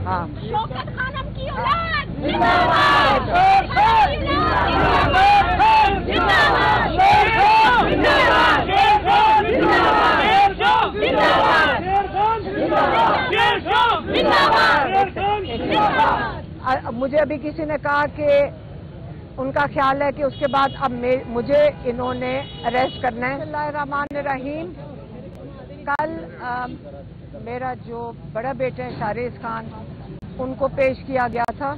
ہاں شوکت خانم کی اولاد مجھے ابھی کسی نے کہا کہ ان کا خیال ہے کہ اس کے بعد اب مجھے انہوں نے اریسٹ کرنا ہے. بسم اللہ الرحمن الرحیم. کل میرا جو بڑا بیٹا ہے شارز خان ان کو پیش کیا گیا تھا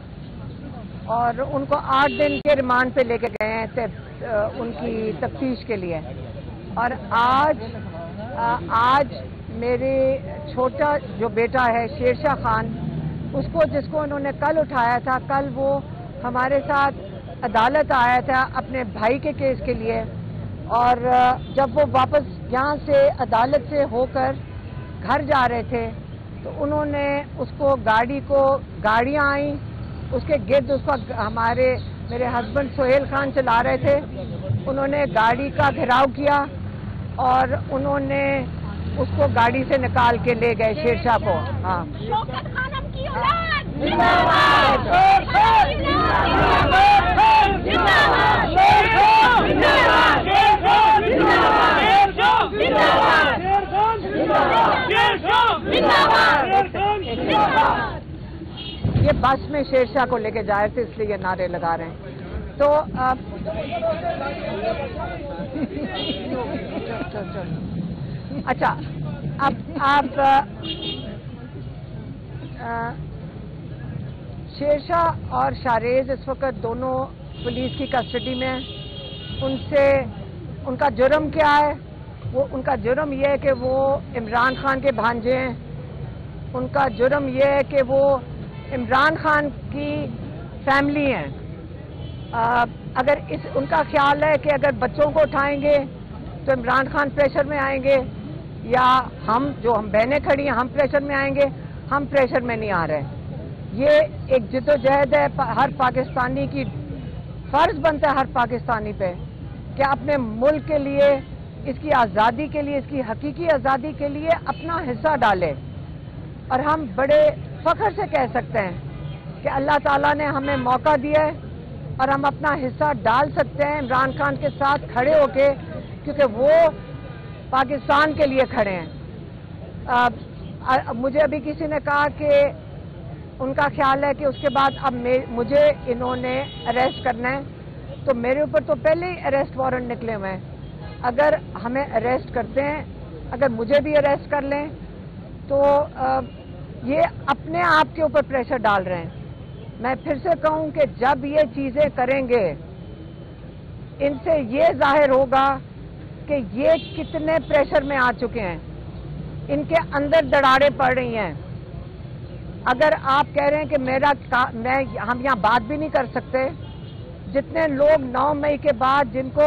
اور ان کو 8 دن کے ریمانڈ پہ لے کے گئے تھے ان کی تفتیش کے لیے. اور آج میرے چھوٹا جو بیٹا ہے شیرشاہ خان اس کو جس کو انہوں نے کل اٹھایا تھا کل وہ ہمارے ساتھ عدالت آیا تھا اپنے بھائی کے کیس کے لیے. اور جب وہ واپس یہاں سے عدالت سے ہو کر گھر جا رہے تھے تو انہوں نے اس کو گاڑیاں آئیں اس کے گرد اس کا میرے ہسبینڈ سہیل خان چلا رہے تھے. انہوں نے گاڑی کا گھیراؤ کیا اور انہوں نے اس کو گاڑی سے نکال کے لے گئے شیرشاہ کو. ہاں شوکت خانم کی اولاد یہ بس میں شیرشاہ کو لے کے جائے تھے اس لیے یہ نعرے لگا رہے ہیں. تو اچھا اب آپ شیرشاہ اور شارز اس وقت دونوں پولیس کی کسٹڈی میں ہیں. ان کا جرم کیا ہے؟ ان کا جرم یہ ہے کہ وہ عمران خان کے بھانجے ہیں. ان کا جرم یہ ہے کہ وہ عمران خان کی فیملی ہیں. اگر ان کا خیال ہے کہ اگر بچوں کو اٹھائیں گے تو عمران خان پریشر میں آئیں گے یا ہم بہنیں کھڑی ہیں ہم پریشر میں آئیں گے. ہم پریشر میں نہیں آ رہے. یہ ایک جد و جہد ہے. ہر پاکستانی کی فرض بنتا ہے ہر پاکستانی پہ کہ اپنے ملک کے لیے اس کی آزادی کے لیے اس کی حقیقی آزادی کے لیے اپنا حصہ ڈالے. اور ہم بڑے فخر سے کہہ سکتے ہیں کہ اللہ تعالیٰ نے ہمیں موقع دیا ہے اور ہم اپنا حصہ ڈال سکتے ہیں عمران خان کے ساتھ کھڑے ہو کے کیونکہ وہ پاکستان کے لیے کھڑے ہیں. مجھے ابھی کسی نے کہا کہ ان کا خیال ہے کہ اس کے بعد اب مجھے انہوں نے اریسٹ کرنا ہے. تو میرے اوپر تو پہلے ہی اریسٹ وارنٹ نکلے ہوئے ہیں. اگر ہمیں اریسٹ کرتے ہیں اگر مجھے بھی اریسٹ کر لیں تو یہ اپنے آپ کے اوپر پریشر ڈال رہے ہیں. میں پھر سے کہوں کہ جب یہ چیزیں کریں گے ان سے یہ ظاہر ہوگا کہ یہ کتنے پریشر میں آ چکے ہیں. ان کے اندر دراڑیں پڑ رہی ہیں. اگر آپ کہہ رہے ہیں کہ ہم یہاں بات بھی نہیں کر سکتے. جتنے لوگ 9 مئی کے بعد جن کو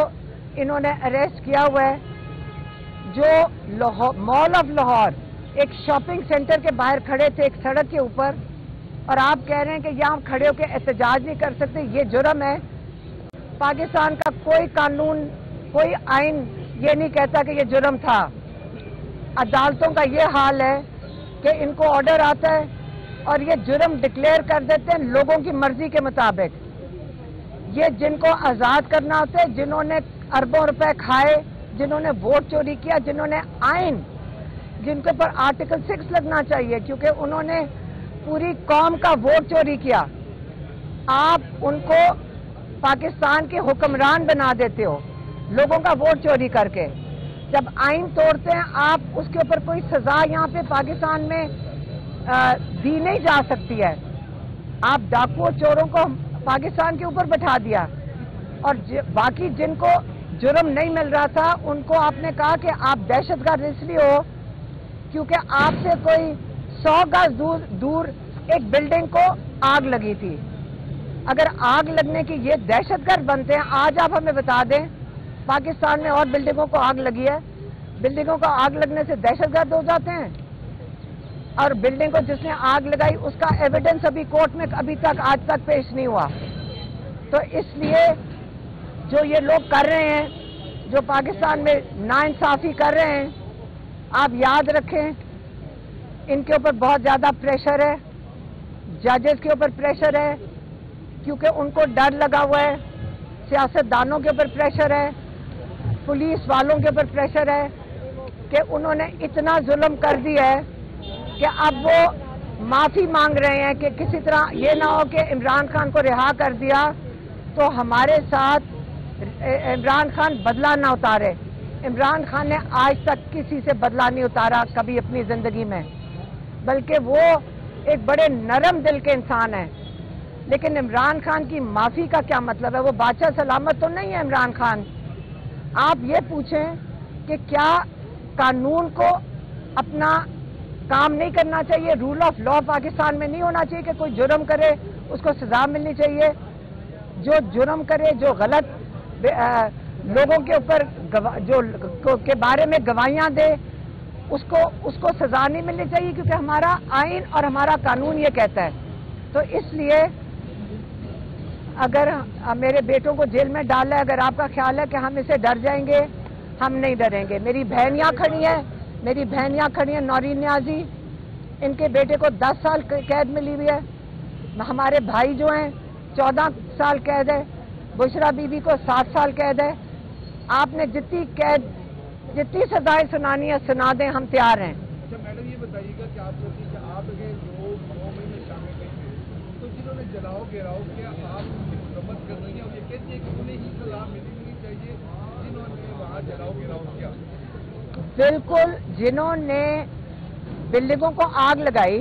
انہوں نے اریسٹ کیا ہوا ہے جو مال آف لاہور ایک شاپنگ سینٹر کے باہر کھڑے تھے ایک سڑک کے اوپر اور آپ کہہ رہے ہیں کہ یہاں کھڑے ہو کے احتجاج نہیں کر سکتے. یہ جرم ہے. پاکستان کا کوئی قانون کوئی آئین یہ نہیں کہتا کہ یہ جرم تھا. عدالتوں کا یہ حال ہے کہ ان کو آرڈر آتا ہے اور یہ جرم ڈکلیئر کر دیتے ہیں لوگوں کی مرضی کے مطابق. یہ جن کو آزاد کرنا ہوتا ہے جنہوں نے اربوں روپے کھائے جنہوں نے ووٹ چوری کیا جنہوں نے آئین جن کے اوپر آرٹیکل 6 لگنا چاہیے کیونکہ انہوں نے پوری قوم کا ووٹ چوری کیا. آپ ان کو پاکستان کے حکمران بنا دیتے ہو لوگوں کا ووٹ چوری کر کے. جب آئین توڑتے ہیں آپ اس کے اوپر کوئی سزا یہاں پہ پاکستان میں دی نہیں جا سکتی ہے. آپ ڈاکو چوروں کو پاکستان کے اوپر بٹھا دیا اور باقی جن کو جرم نہیں مل رہا تھا ان کو آپ نے کہا کہ آپ دہشت گرد اس لیے ہو کیونکہ آپ سے کوئی 100 گز دور ایک بلڈنگ کو آگ لگی تھی. اگر آگ لگنے کی یہ دہشت گرد بنتے ہیں آج آپ ہمیں بتا دیں پاکستان میں اور بلڈنگوں کو آگ لگی ہے. بلڈنگوں کو آگ لگنے سے دہشت گرد ہو جاتے ہیں اور بلڈنگ کو جس نے آگ لگائی اس کا ایویڈنس ابھی کورٹ میں ابھی تک آج تک پیش نہیں ہوا. تو اس لیے جو یہ لوگ کر رہے ہیں جو پاکستان میں ناانصافی کر رہے ہیں آپ یاد رکھیں ان کے اوپر بہت زیادہ پریشر ہے जजेस के ऊपर प्रेशर है क्योंकि उनको डर लगा हुआ है, सियासतदानों के ऊपर प्रेशर है, पुलिस वालों के ऊपर प्रेशर है कि उन्होंने इतना जुल्म कर दिया है कि अब वो माफी मांग रहे हैं कि किसी तरह ये ना हो कि इमरान खान को रिहा कर दिया तो हमारे साथ इमरान खान बदला ना उतारे। इमरान खान ने आज तक किसी से बदला नहीं उतारा कभी अपनी जिंदगी में, बल्कि वो एक बड़े नरम दिल के इंसान हैं। लेकिन इमरान खान की माफी का क्या मतलब है? वो बादशाह सलामत तो नहीं है इमरान खान। आप ये पूछें कि क्या कानून को अपना काम नहीं करना चाहिए? रूल ऑफ लॉ पाकिस्तान में नहीं होना चाहिए कि कोई जुर्म करे उसको सजा मिलनी चाहिए? जो जुर्म करे, जो गलत लोगों के ऊपर जो के बारे में गवाहियां दे, उसको सजा नहीं मिलनी चाहिए? क्योंकि हमारा आइन और हमारा कानून ये कहता है। तो इसलिए अगर मेरे बेटों को जेल में डाला है, अगर आपका ख्याल है कि हम इसे डर जाएंगे, हम नहीं डरेंगे। मेरी बहनियां खड़ी हैं, नौरीन न्याजी, इनके बेटे को 10 साल कैद मिली हुई है। हमारे भाई जो हैं 14 साल कैद है, बुशरा बीबी को 7 साल कैद है। आपने जितनी सजाएं सुनानी है सुना दें, हम तैयार हैं। अच्छा मैडम, ये बताइएगा कि आप सोचिए कि आप अगर लोग 9 मई में शामिल नहीं थे तो जिन्होंने जलाओ गिराओ किया, आप उनकी मरम्मत कर रही हैं और ये कहती है कि उन्हें ही सलाह मिलनी चाहिए जिन्होंने वहाँ जलाओ गिराओ किया? बिल्कुल, जिन्होंने बिल्डिंगों को आग लगाई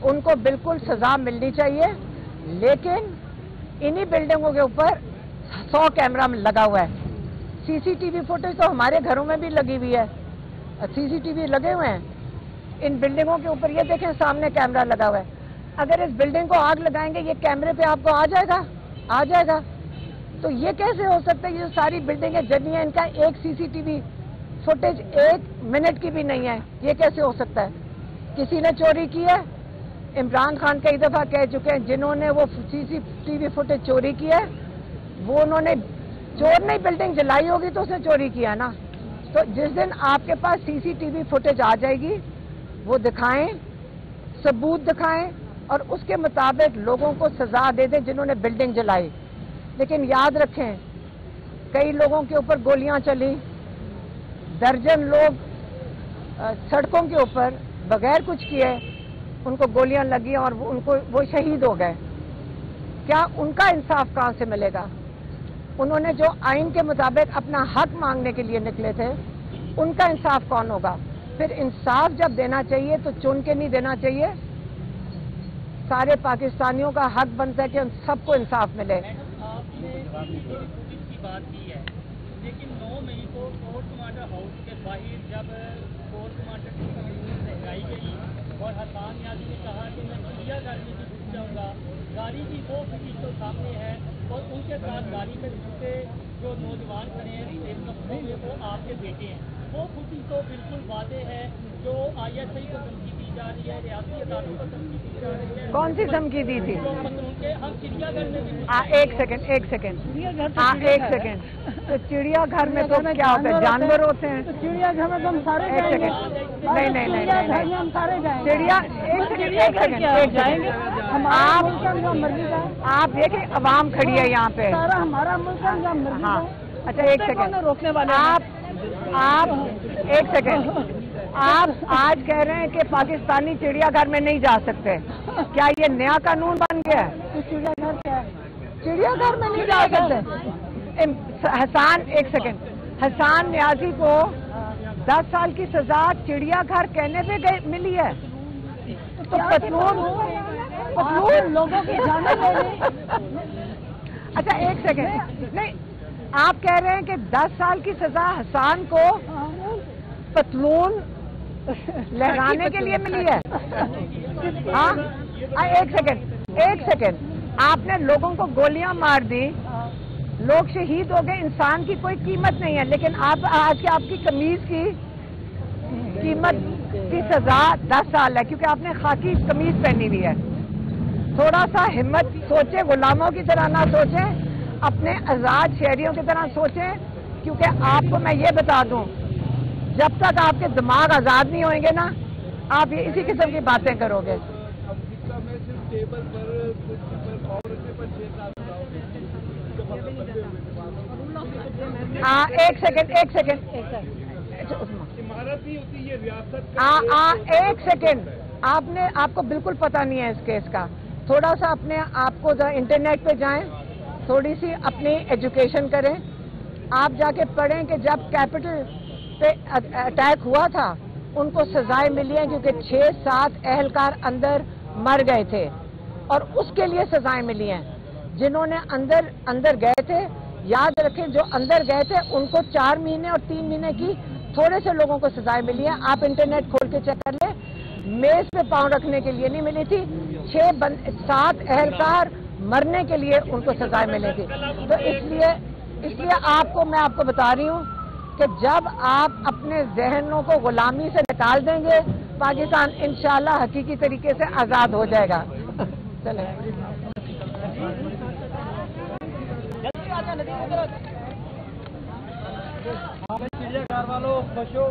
उनको बिल्कुल सजा मिलनी चाहिए, लेकिन इन्हीं बिल्डिंगों के ऊपर 100 कैमरा लगा हुआ है। सीसीटीवी फुटेज तो हमारे घरों में भी लगी हुई है, सीसीटीवी लगे हुए हैं इन बिल्डिंगों के ऊपर। ये देखें, सामने कैमरा लगा हुआ है। अगर इस बिल्डिंग को आग लगाएंगे, ये कैमरे पे आपको आ जाएगा। तो ये कैसे हो सकता है? ये सारी बिल्डिंगें जली हैं, इनका एक सीसीटीवी फुटेज 1 मिनट की भी नहीं है। ये कैसे हो सकता है? किसी ने चोरी की है। इमरान खान कई दफा कह चुके हैं जिन्होंने वो सीसीटीवी फुटेज चोरी की है, वो उन्होंने चोर नहीं, बिल्डिंग जलाई होगी तो उसने चोरी किया ना। तो जिस दिन आपके पास सीसीटीवी फुटेज आ जाएगी, वो दिखाएं, सबूत दिखाएं और उसके मुताबिक लोगों को सजा दे दें जिन्होंने बिल्डिंग जलाई। लेकिन याद रखें, कई लोगों के ऊपर गोलियां चली, दर्जन लोग सड़कों के ऊपर बगैर कुछ किए उनको गोलियां लगी और वो शहीद हो गए। क्या उनका इंसाफ कहां से मिलेगा? उन्होंने जो आइन के मुताबिक अपना हक मांगने के लिए निकले थे, उनका इंसाफ कौन होगा? फिर इंसाफ जब देना चाहिए तो चुन के नहीं देना चाहिए। सारे पाकिस्तानियों का हक बनता है कि उन सबको इंसाफ मिले। आपने की बात की है, लेकिन 9 मई को कोर्ट कमांडर हाउस के बाहर जब कोर्ट कमांडर की कमीशन लगाई गई और हसान यादी ने कहा कि मैं चिड़ियाघर में भी घुस जाऊंगा, गाड़ी की वो फुटेज तो सामने है और उनके साथ गाड़ी में दूसरे जो नौजवान खड़े हैं सेब कपड़ों में, वो आपके बेटे हैं। वो फुटेज तो बिल्कुल वादे है जो ISI को धमकी दी जा रही है, रियासती अदालतों को धमकी दी जा रही है। कौन सी धमकी दी थी? हम चिड़ियाघर में भी एक सेकंड तो चिड़ियाघर में तो क्या होता है? जानवर होते हैं। चिड़ियाघर में तो हम सारे जाएंगे। नहीं, हम सारे जाएंगे। चिड़िया एक सेकंड आप देखिए, अवाम खड़ी है यहाँ पे, सारा हमारा मुल्क है, जहाँ मर्जी हाँ। जाए। अच्छा एक सेकंड, रोकने वाले आप एक सेकंड, आप आज कह रहे हैं कि पाकिस्तानी चिड़ियाघर में नहीं जा सकते। क्या ये नया कानून बन गया है? तो चिड़ियाघर क्या है? चिड़ियाघर में नहीं जा सकते। हसान न्याजी को 10 साल की सजा चिड़ियाघर कहने पे मिली है। तो पतलून लोगों की जाने अच्छा एक सेकंड, नहीं, आप कह रहे हैं कि 10 साल की सजा हसान को पतलून लहराने के लिए मिली है? हाँ, एक सेकंड, आपने लोगों को गोलियां मार दी, लोग शहीद हो गए, इंसान की कोई कीमत नहीं है, लेकिन आप आज के आपकी कमीज की कीमत की सजा 10 साल है क्योंकि आपने खाकी कमीज पहनी हुई है। थोड़ा सा हिम्मत सोचे, गुलामों की तरह ना सोचे, अपने आजाद शहरियों की तरह सोचें। क्योंकि आपको मैं ये बता दूं, जब तक आपके दिमाग आजाद नहीं होंगे ना, आप ये इसी किस्म की बातें करोगे। अफ्रीका में में सिर्फ टेबल पर कुर्सी पर और रखने पर 6-7 लाओगे एक सेकंड इमारत नहीं होती ये रियासत एक सेकंड आपको बिल्कुल पता नहीं है इस केस का। थोड़ा सा अपने आपको इंटरनेट पे जाएं, थोड़ी सी अपनी एजुकेशन करें, आप जाके पढ़ें कि जब कैपिटल पे अटैक हुआ था उनको सजाएं मिली हैं क्योंकि 6-7 अहलकार अंदर मर गए थे और उसके लिए सजाएं मिली हैं। जिन्होंने अंदर गए थे, याद रखें जो अंदर गए थे उनको 4 महीने और 3 महीने की थोड़े से लोगों को सजाएं मिली हैं। आप इंटरनेट खोल के चेक कर लें, मेज पे पांव रखने के लिए नहीं मिली थी, 7 अहलकार मरने के लिए उनको सजाएं मिली थी। तो इसलिए मैं आपको बता रही हूँ कि जब आप अपने जहनों को गुलामी से निकाल देंगे, पाकिस्तान इंशाल्लाह हकीकी तरीके से आजाद हो जाएगा। चले चिड़ियाघर वालों बचो